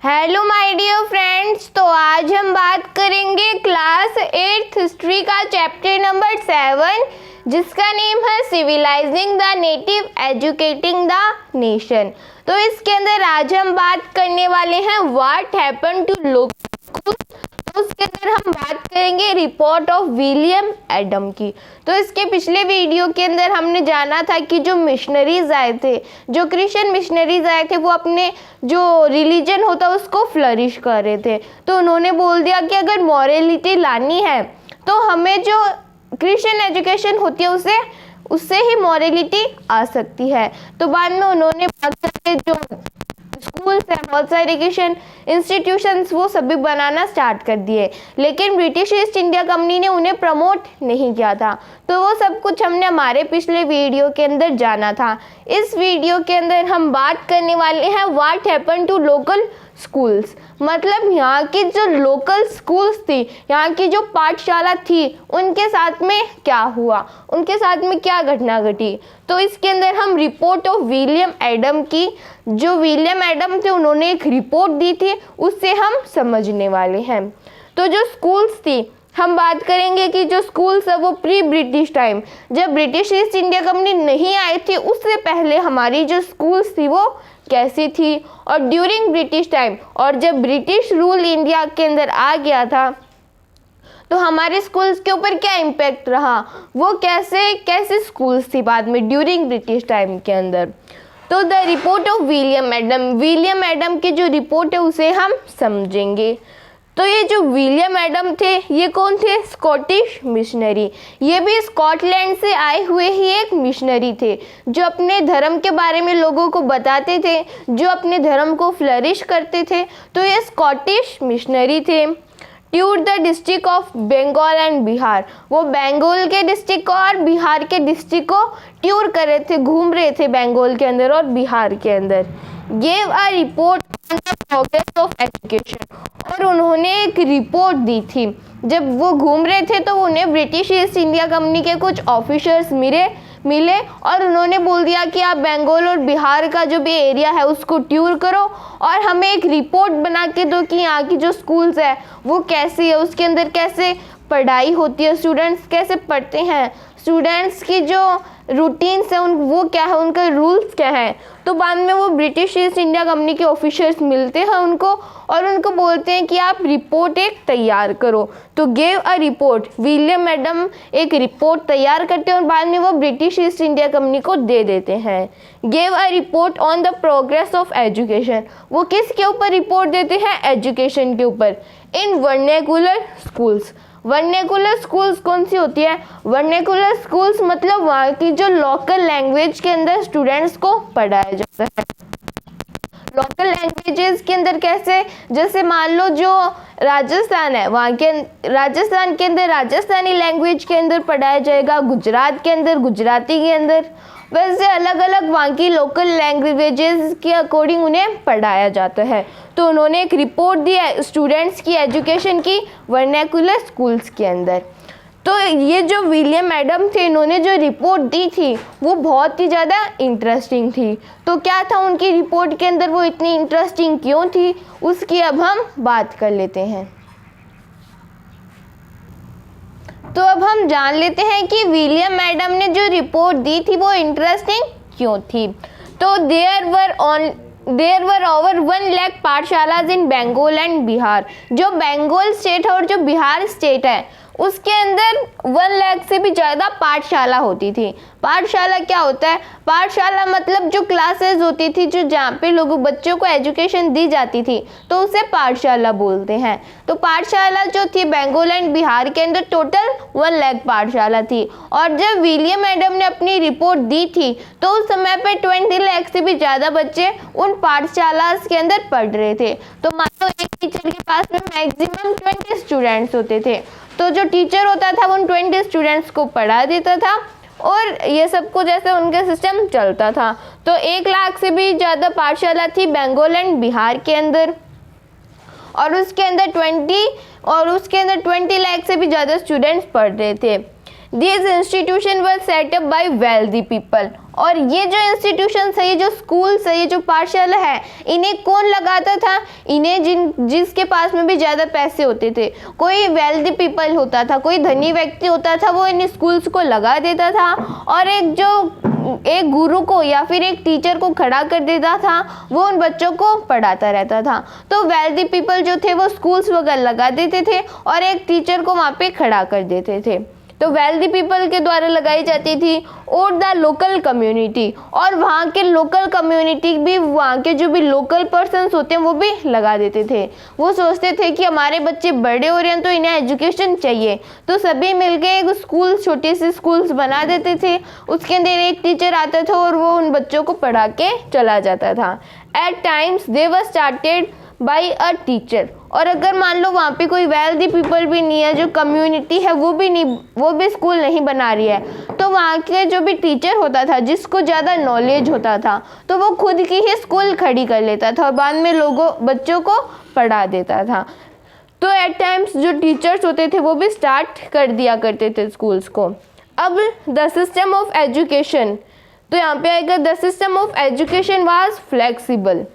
Hello my dear friends, तो आज हम बात करेंगे क्लास 8th हिस्ट्री का चैप्टर नंबर 7 जिसका नेम है civilising the native educating the nation. तो इसके अंदर आज हम बात करने वाले हैं what happened to local school. उसके अंदर हम बात करेंगे रिपोर्ट ऑफ विलियम एडम की। तो इसके पिछले वीडियो के अंदर हमने जाना था कि जो मिशनरीज आए थे, जो क्रिश्चियन मिशनरीज आए थे, वो अपने जो रिलीजन होता है उसको फ्लरिश कर रहे थे। तो उन्होंने बोल दिया कि अगर मॉरलिटी लानी है तो हमें जो क्रिश्चियन एजुकेशन होती है उससे ही मॉरलिटी आ सकती है। तो बाद में उन्होंने बात करके जो स्कूल्स हैं, बहुत सारे एजुकेशन इंस्टीट्यूशंस वो सभी बनाना स्टार्ट कर दिए, लेकिन ब्रिटिश ईस्ट इंडिया कंपनी ने उन्हें प्रमोट नहीं किया था। तो वो सब कुछ हमने हमारे पिछले वीडियो के अंदर जाना था। इस वीडियो के अंदर हम बात करने वाले हैं what happened to local schools, मतलब यहाँ की जो लोकल स्कूल्स थी, यहाँ की जो पाठशाला थी, उनके साथ में क्या हुआ, उनके साथ में क्या घटना घटी। तो इसके अंदर हम रिपोर्ट ऑफ विलियम एडम की, जो विलियम एडम थे उन्होंने एक रिपोर्ट दी थी, उससे हम समझने वाले हैं। तो जो स्कूल्स थी, हम बात करेंगे कि जो स्कूल्स है वो प्री ब्रिटिश टाइम, जब ब्रिटिश ईस्ट इंडिया कंपनी नहीं आई थी उससे पहले हमारी जो स्कूल्स थी वो कैसी थी, और ड्यूरिंग ब्रिटिश टाइम, और जब ब्रिटिश रूल इंडिया के अंदर आ गया था तो हमारे स्कूल्स के ऊपर क्या इम्पैक्ट रहा, वो कैसे स्कूल्स थी बाद में ड्यूरिंग ब्रिटिश टाइम के अंदर। तो the report of William Adam की जो रिपोर्ट है उसे हम समझेंगे। तो ये जो विलियम एडम थे ये कौन थे? Scottish missionary. ये भी स्कॉटलैंड से आए हुए ही एक मिशनरी थे जो अपने धर्म के बारे में लोगों को बताते थे, जो अपने धर्म को फ्लरिश करते थे। तो ये स्कॉटिश मिशनरी थे। Tour the district of Bengal and Bihar, वो बंगाल के डिस्ट्रिक्ट को और बिहार के डिस्ट्रिक्ट को टूर कर रहे थे, घूम रहे थे बंगाल के अंदर और बिहार के अंदर। Gave a report on the progress of education, और उन्होंने एक रिपोर्ट दी थी। जब वो घूम रहे थे तो उन्हें ब्रिटिश ईस्ट इंडिया कंपनी के कुछ ऑफिसर्स मिले और उन्होंने बोल दिया कि आप बंगाल और बिहार का जो भी एरिया है उसको टूर करो और हमें एक रिपोर्ट बना के दो कि यहाँ की जो स्कूल्स है वो कैसी है, उसके अंदर कैसे पढ़ाई होती है, स्टूडेंट्स कैसे पढ़ते हैं, स्टूडेंट्स की जो रूटीन्स है वो क्या है, उनका रूल्स क्या है। तो बाद में वो ब्रिटिश ईस्ट इंडिया कंपनी के ऑफिसर्स मिलते हैं उनको और उनको बोलते हैं कि आप रिपोर्ट एक तैयार करो। तो gave a report, William Adam एक रिपोर्ट तैयार करते हैं और बाद में वो ब्रिटिश ईस्ट इंडिया कंपनी को दे देते हैं। Gave a report on the progress of education, वो किसके ऊपर रिपोर्ट देते हैं? एजुकेशन के ऊपर। इन वर्नेकुलर स्कूल्स, वर्नेकुलर स्कूल्स कौन सी होती है? वर्नेकुलर स्कूल्स मतलब वहाँ की जो लोकल लैंग्वेज के अंदर स्टूडेंट्स को पढ़ाया जाता है। लोकल लैंग्वेजेस के अंदर कैसे? जैसे मान लो जो राजस्थान है, वहाँ के राजस्थान के अंदर राजस्थानी लैंग्वेज के अंदर पढ़ाया जाएगा, गुजरात के अंदर गुजराती के अंदर, वैसे अलग अलग वहाँ की लोकल लैंग्वेजेस के अकॉर्डिंग उन्हें पढ़ाया जाता है। तो उन्होंने एक रिपोर्ट दी है स्टूडेंट्स की एजुकेशन की वर्नेकुलर स्कूल्स के अंदर। तो ये जो विलियम एडम थे, इन्होंने जो रिपोर्ट दी थी वो बहुत ही ज़्यादा इंटरेस्टिंग थी। तो क्या था उनकी रिपोर्ट के अंदर, वो इतनी इंटरेस्टिंग क्यों थी, उसकी अब हम बात कर लेते हैं। तो अब हम जान लेते हैं कि विलियम एडम ने जो रिपोर्ट दी थी वो इंटरेस्टिंग क्यों थी। तो there were over 1 lakh pathshalas in Bengal and Bihar, जो बंगाल स्टेट है और जो बिहार स्टेट है उसके अंदर 1 लाख से भी ज़्यादा पाठशाला होती थी। पाठशाला क्या होता है? पाठशाला मतलब जो क्लासेस होती थी, जो जहाँ पे बच्चों को एजुकेशन दी जाती थी, तो उसे पाठशाला बोलते हैं। तो पाठशाला जो थी बंगाल एंड बिहार के अंदर टोटल 1 लाख पाठशाला थी। और जब विलियम एडम ने अपनी रिपोर्ट दी थी तो उस समय पे 20 लाख से भी ज़्यादा बच्चे उन पाठशाला के अंदर पढ़ रहे थे। तो मान लो एक टीचर के पास में मैक्सिमम 20 स्टूडेंट्स होते थे, तो जो टीचर होता था वो उन 20 स्टूडेंट्स को पढ़ा देता था और ये सब कुछ ऐसे उनका सिस्टम चलता था। तो 1 लाख से भी ज़्यादा पाठशाला थी बंगाल एंड बिहार के अंदर, और उसके अंदर 20 लाख से भी ज़्यादा स्टूडेंट्स पढ़ रहे थे। These institutions were set up by wealthy people, और ये जो इंस्टीट्यूशन है, ये जो स्कूल्स है, ये जो पाठशाला है, इन्हें कौन लगाता था? इन्हें जिसके पास में भी ज़्यादा पैसे होते थे, कोई वेल्दी पीपल होता था, कोई धनी व्यक्ति होता था, वो इन स्कूल्स को लगा देता था और एक गुरु को या फिर एक टीचर को खड़ा कर देता था, वो उन बच्चों को पढ़ाता रहता था। तो वेल्दी पीपल जो थे वो स्कूल्स वगैरह लगा देते थे और एक टीचर को वहाँ पे खड़ा कर देते थे। तो वेल्दी पीपल के द्वारा लगाई जाती थी। और द लोकल कम्युनिटी, और वहाँ के लोकल कम्युनिटी भी, वहाँ के जो भी लोकल पर्सन्स होते हैं वो भी लगा देते थे। वो सोचते थे कि हमारे बच्चे बड़े हो रहे हैं तो इन्हें एजुकेशन चाहिए, तो सभी मिलकर एक स्कूल, छोटी सी स्कूल्स बना देते थे। उसके अंदर एक टीचर आता था और वो उन बच्चों को पढ़ा के चला जाता था। At times they were started by a teacher. और अगर मान लो वहाँ पे कोई वेल्दी पीपल भी नहीं है, जो कम्युनिटी है वो भी स्कूल नहीं बना रही है, तो वहाँ के जो भी टीचर होता था, जिसको ज़्यादा नॉलेज होता था, तो वो खुद की ही स्कूल खड़ी कर लेता था और बाद में बच्चों को पढ़ा देता था। तो एट टाइम्स जो टीचर्स होते थे वो भी स्टार्ट कर दिया करते थे स्कूल्स को। अब द सिस्टम ऑफ एजुकेशन, तो यहाँ पे आएगा the system of education was flexible.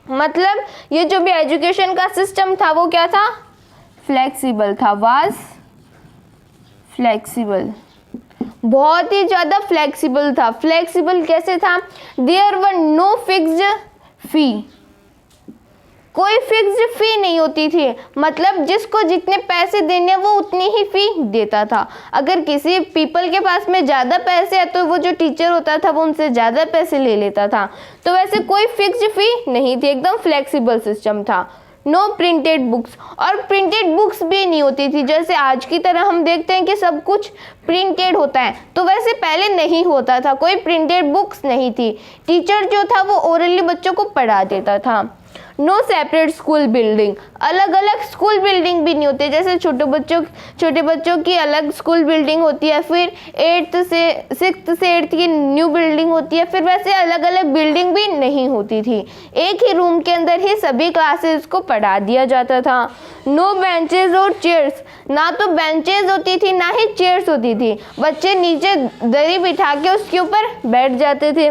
मतलब ये जो भी एजुकेशन का सिस्टम था वो क्या था? फ्लेक्सिबल था, वाज फ्लेक्सिबल, बहुत ही ज़्यादा फ्लेक्सिबल था। फ्लेक्सिबल कैसे था? देयर वर नो फिक्स्ड फी, कोई फिक्स्ड फी नहीं होती थी, मतलब जिसको जितने पैसे देने वो उतनी ही फी देता था। अगर किसी पीपल के पास में ज़्यादा पैसे है तो वो जो टीचर होता था वो उनसे ज़्यादा पैसे ले लेता था। तो वैसे कोई फिक्स्ड फी नहीं थी, एकदम फ्लेक्सिबल सिस्टम था। नो प्रिंटेड बुक्स, और प्रिंटेड बुक्स भी नहीं होती थी। जैसे आज की तरह हम देखते हैं कि सब कुछ प्रिंटेड होता है, तो वैसे पहले नहीं होता था, कोई प्रिंटेड बुक्स नहीं थी। टीचर जो था वो ओरली बच्चों को पढ़ा देता था। नो सेपरेट स्कूल बिल्डिंग, अलग अलग स्कूल बिल्डिंग भी नहीं होती। जैसे छोटे बच्चों की अलग स्कूल बिल्डिंग होती है, फिर 6th से 8th की न्यू बिल्डिंग होती है, फिर वैसे अलग अलग बिल्डिंग भी नहीं होती थी। एक ही रूम के अंदर ही सभी क्लासेस को पढ़ा दिया जाता था। नो बेंचेस और चेयर्स, ना तो बेंचेस होती थी ना ही चेयर्स होती थी, बच्चे नीचे दरी बिठा के उसके ऊपर बैठ जाते थे।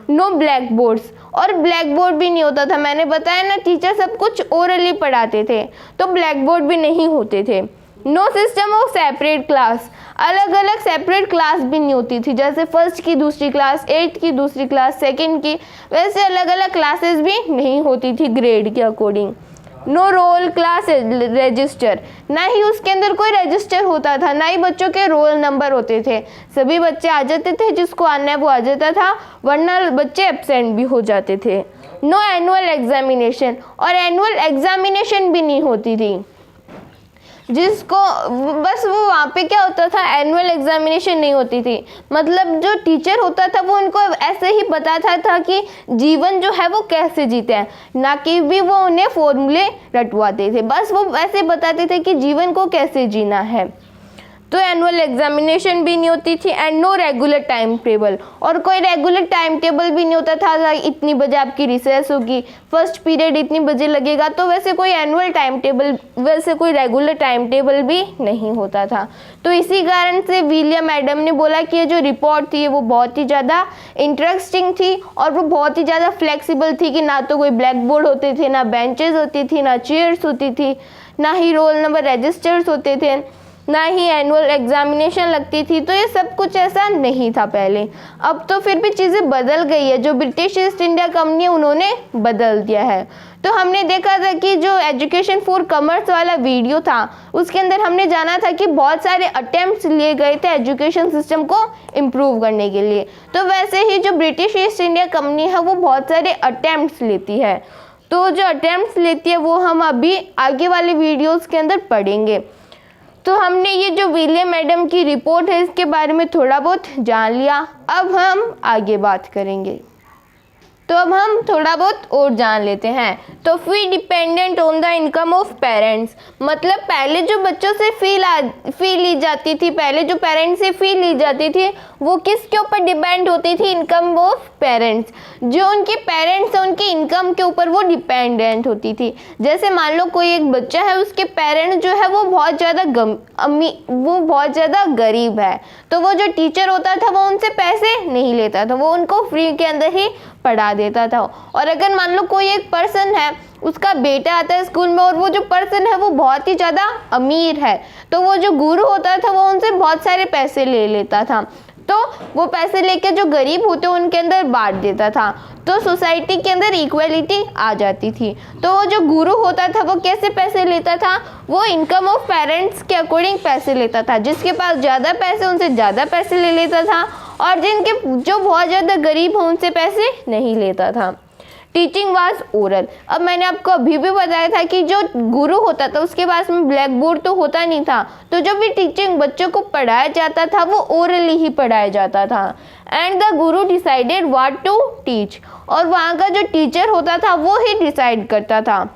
नो ब्लैक बोर्ड्स, और ब्लैक बोर्ड भी नहीं होता था। मैंने बताया ना, टीचर सब कुछ ओरली पढ़ाते थे, तो ब्लैक बोर्ड भी नहीं होते थे। No system of separate class, अलग अलग सेपरेट क्लास भी नहीं होती थी। जैसे 1st की दूसरी क्लास, 8th की दूसरी क्लास, 2nd की, वैसे अलग अलग क्लासेस भी नहीं होती थी ग्रेड के according. No roll class register, ना ही उसके अंदर कोई रजिस्टर होता था, ना ही बच्चों के रोल नंबर होते थे। सभी बच्चे आ जाते थे, जिसको आना है वो आ जाता था, वरना बच्चे एब्सेंट भी हो जाते थे। नो एनुअल एग्जामिनेशन, और एनुअल एग्जामिनेशन भी नहीं होती थी, जिसको बस वो वहाँ पे क्या होता था, एनुअल एग्जामिनेशन नहीं होती थी। मतलब जो टीचर होता था वो उनको ऐसे ही बताता था कि जीवन जो है वो कैसे जीते हैं, ना कि भी वो उन्हें फॉर्मूले रटवाते थे। बस वो ऐसे बताते थे कि जीवन को कैसे जीना है। तो एनुअल एग्जामिनेशन भी नहीं होती थी। And no regular time table, और कोई रेगुलर टाइम टेबल भी नहीं होता था, इतनी बजे आपकी रिसेस होगी, फर्स्ट पीरियड इतनी बजे लगेगा। तो वैसे कोई एनुअल टाइम टेबल, वैसे कोई रेगुलर टाइम टेबल भी नहीं होता था। तो इसी कारण से विलियम एडम ने बोला कि ये जो रिपोर्ट थी वो बहुत ही ज़्यादा इंटरेस्टिंग थी और वो बहुत ही ज़्यादा फ्लेक्सिबल थी कि ना तो कोई ब्लैक बोर्ड होते थे, ना बेंचेस होती थी, ना चेयर्स होती थी, ना ही रोल नंबर रजिस्टर्स होते थे, ना ही एनुअल एग्जामिनेशन लगती थी। तो ये सब कुछ ऐसा नहीं था पहले। अब तो फिर भी चीज़ें बदल गई है, जो ब्रिटिश ईस्ट इंडिया कंपनी है उन्होंने बदल दिया है। तो हमने देखा था कि जो एजुकेशन फॉर कॉमर्स वाला वीडियो था उसके अंदर हमने जाना था कि बहुत सारे अटेम्प्ट्स लिए गए थे एजुकेशन सिस्टम को इम्प्रूव करने के लिए। तो वैसे ही जो ब्रिटिश ईस्ट इंडिया कंपनी है वो बहुत सारे अटेम्प्ट्स लेती है। तो जो अटेम्प्ट्स लेती है वो हम अभी आगे वाले वीडियोज़ के अंदर पढ़ेंगे। तो हमने ये जो विलियम एडम की रिपोर्ट है इसके बारे में थोड़ा बहुत जान लिया। अब हम आगे बात करेंगे। तो अब हम थोड़ा बहुत और जान लेते हैं। तो fee dependent on the income of parents, मतलब पहले जो बच्चों से फी ली जाती थी, पहले जो पेरेंट्स से फी ली जाती थी वो किसके ऊपर डिपेंड होती थी? Income of parents. जो उनके पेरेंट्स हैं उनकी इनकम के ऊपर वो डिपेंडेंट होती थी। जैसे मान लो कोई एक बच्चा है, उसके पेरेंट्स जो है वो बहुत ज़्यादा गरीब है, तो वो जो टीचर होता था वो उनसे पैसे नहीं लेता था, वो उनको फ्री के अंदर ही पढ़ा देता था। और अगर मान लो कोई एक पर्सन है, उसका बेटा आता है स्कूल में और वो जो पर्सन है वो बहुत ही ज़्यादा अमीर है, तो वो जो गुरु होता था वो उनसे बहुत सारे पैसे ले लेता था, तो वो पैसे लेके जो गरीब होते उनके अंदर बांट देता था, तो सोसाइटी के अंदर इक्वलिटी आ जाती थी। तो वो जो गुरु होता था वो कैसे पैसे लेता था? वो इनकम ऑफ पेरेंट्स के अकॉर्डिंग पैसे लेता था। जिसके पास ज़्यादा पैसे उनसे ज़्यादा पैसे ले लेता था, और जो बहुत ज़्यादा गरीब हो उनसे पैसे नहीं लेता था। Teaching was oral. अब मैंने आपको अभी भी बताया था कि जो गुरु होता था उसके पास में ब्लैक बोर्ड तो होता नहीं था, तो जब भी टीचिंग बच्चों को पढ़ाया जाता था वो ओरली ही पढ़ाया जाता था। And the Guru decided what to teach, और वहाँ का जो टीचर होता था वो ही डिसाइड करता था,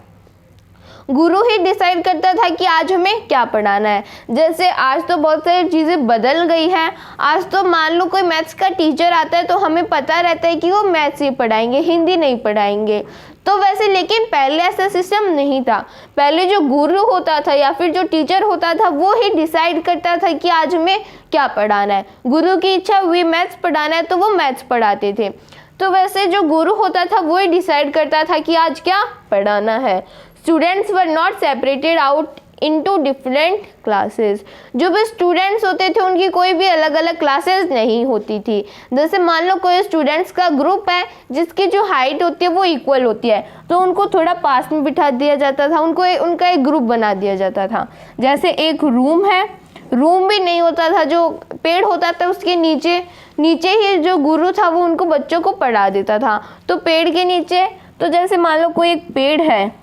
गुरु ही डिसाइड करता था कि आज हमें क्या पढ़ाना है। जैसे आज तो बहुत सारी चीज़ें बदल गई हैं, आज तो मान लो कोई मैथ्स का टीचर आता है तो हमें पता रहता है कि वो मैथ्स ही पढ़ाएंगे, हिंदी नहीं पढ़ाएंगे। तो वैसे लेकिन पहले ऐसा सिस्टम नहीं था। पहले जो गुरु होता था या फिर जो टीचर होता था वो ही डिसाइड करता था कि आज हमें क्या पढ़ाना है। गुरु की इच्छा हुई मैथ्स पढ़ाना है तो वो मैथ्स पढ़ाते थे। तो वैसे जो गुरु होता था वो ही डिसाइड करता था कि आज क्या पढ़ाना है। Students were not separated out into different classes. जो भी स्टूडेंट्स होते थे उनकी कोई भी अलग अलग क्लासेस नहीं होती थी। जैसे मान लो कोई स्टूडेंट्स का ग्रुप है जिसकी जो हाइट होती है वो इक्वल होती है, तो उनको थोड़ा पास में बिठा दिया जाता था, उनका एक ग्रुप बना दिया जाता था। जैसे एक रूम है, रूम भी नहीं होता था, जो पेड़ होता था उसके नीचे ही जो गुरु था वो उनको बच्चों को पढ़ा देता था। तो पेड़ के नीचे, तो जैसे मान लो कोई एक पेड़ है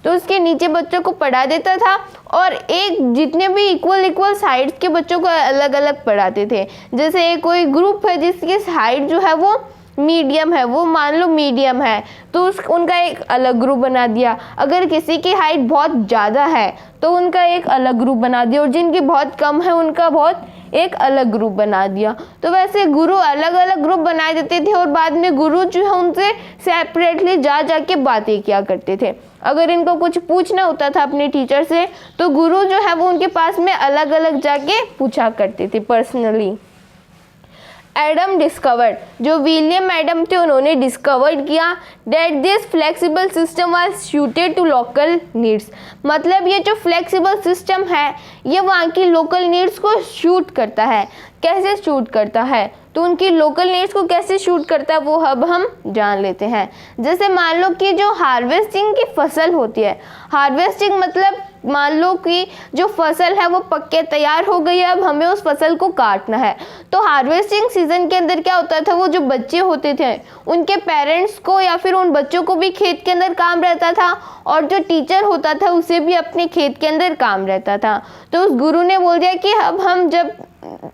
तो उसके नीचे बच्चों को पढ़ा देता था, और एक जितने भी इक्वल साइड्स के बच्चों को अलग अलग पढ़ाते थे। जैसे एक कोई ग्रुप है जिसकी हाइट जो है वो मीडियम है, वो मान लो मीडियम है तो उनका एक अलग ग्रुप बना दिया। अगर किसी की हाइट बहुत ज़्यादा है तो उनका एक अलग ग्रुप बना दिया, और जिनकी बहुत कम है उनका बहुत एक अलग ग्रुप बना दिया। तो वैसे गुरु अलग अलग ग्रुप बना देते थे, और बाद में गुरु जो है उनसे सेपरेटली जाके बातें किया करते थे। अगर इनको कुछ पूछना होता था अपने टीचर से तो गुरु जो है वो उनके पास में अलग अलग जाके पूछा करते थे पर्सनली। एडम डिस्कवर्ड, जो विलियम एडम थे उन्होंने डिस्कवर्ड किया that this flexible system was suited to local needs. मतलब ये जो फ्लेक्सिबल सिस्टम है ये वहाँ की लोकल नीड्स को शूट करता है। कैसे शूट करता है? तो उनकी लोकल नीड्स को कैसे शूट करता है वो अब हम जान लेते हैं। जैसे मान लो कि जो हार्वेस्टिंग की फसल होती है, हार्वेस्टिंग मतलब मान लो कि जो फसल है वो पक के तैयार हो गई है, अब हमें उस फसल को काटना है। तो हार्वेस्टिंग सीजन के अंदर क्या होता था, वो जो बच्चे होते थे उनके पेरेंट्स को या फिर उन बच्चों को भी खेत के अंदर काम रहता था, और जो टीचर होता था उसे भी अपने खेत के अंदर काम रहता था। तो उस गुरु ने बोल दिया कि अब हम जब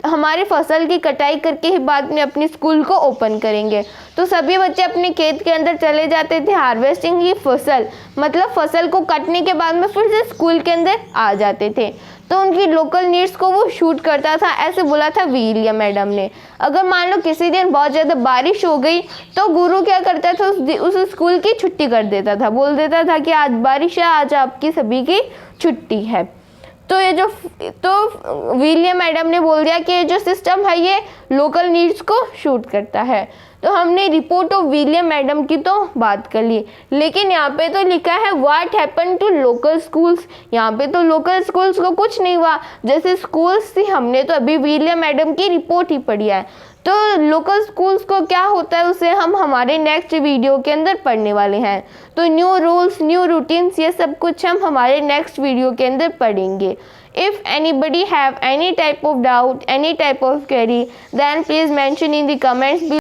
हमारी फसल की कटाई करके ही बाद में अपनी स्कूल को ओपन करेंगे। तो सभी बच्चे अपने खेत के अंदर चले जाते थे। हार्वेस्टिंग की फसल मतलब फसल को काटने के बाद में फिर से स्कूल के अंदर आ जाते थे। तो उनकी लोकल नीड्स को वो शूट करता था, ऐसे बोला था विलियम एडम ने। अगर मान लो किसी दिन बहुत ज़्यादा बारिश हो गई तो गुरु क्या करता था, उस स्कूल की छुट्टी कर देता था, बोल देता था कि आज बारिश है, आज आपकी सभी की छुट्टी है। तो विलियम एडम ने बोल दिया कि जो सिस्टम है ये लोकल नीड्स को शूट करता है। तो हमने रिपोर्ट ऑफ विलियम एडम की तो बात कर ली, लेकिन यहाँ पे तो लिखा है what happen to local schools. यहाँ पे तो लोकल स्कूल्स को कुछ नहीं हुआ। जैसे स्कूल्स थी, हमने तो अभी विलियम एडम की रिपोर्ट ही पढ़ी है। तो लोकल स्कूल्स को क्या होता है उसे हम हमारे नेक्स्ट वीडियो के अंदर पढ़ने वाले हैं। तो न्यू रूल्स, न्यू रूटीन्स, ये सब कुछ हम हमारे नेक्स्ट वीडियो के अंदर पढ़ेंगे। If anybody have any type of doubt, any type of query, then please mention in the comments below.